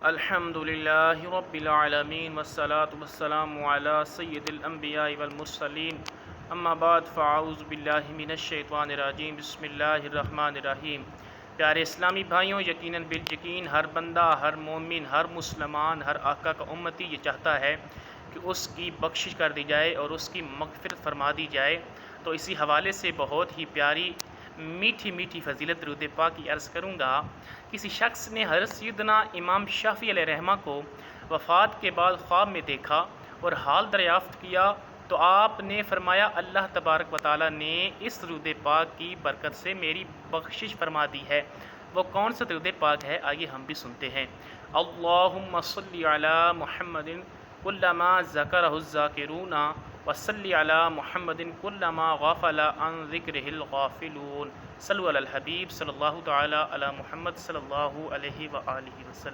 अल्हम्दुलिल्लाहि रब्बिल आलमीन वस्सलातु वस्सलामु अला सय्यिदिल अंबिया वल मुरसलीन अम्मा बाद फ़अऊज़ु बिल्लाहि मिनश शैतानिर रजीम बिस्मिल्लाहिर रहमानिर रहीम। प्यारे इस्लामी भाइयों, यकीनन बिल यकीन हर बंदा, हर मोमिन, हर मुसलमान, हर आका का उम्मती ये चाहता है कि उसकी बख्शिश कर दी जाए और उसकी मग़फ़िरत फरमा दी जाए। तो इसी हवाले से बहुत ही प्यारी मीठी मीठी फ़जीलत दरूद पाक की अर्ज़ करूँगा। किसी शख्स ने हज़रत सैयदना इमाम शाफ़ी अलैहिर्रहमा को वफ़ात के बाद ख्वाब में देखा और हाल दरियाफ़्त किया, तो आपने फ़रमाया अल्लाह तबारक व तआला ने इस दरूद पाक की बरकत से मेरी बख्शिश फरमा दी है। वो कौन सा दरूद पाक है, आइए हम भी सुनते हैं। अल्लाहुम्मा सल्लि अला मुहम्मदिन कुल्लमा ज़करहुज़्ज़ाकिरूना वसल्लि अला मुहम्मदिन कुल्लमा गफ़ला अन ज़िक्रिहिल गाफ़िलून। सल्लु अलल हबीब सल्लल्लाहु तआला अला मुहम्मद सल्लल्लाहु अलैहि व आलिहि वसल्लम।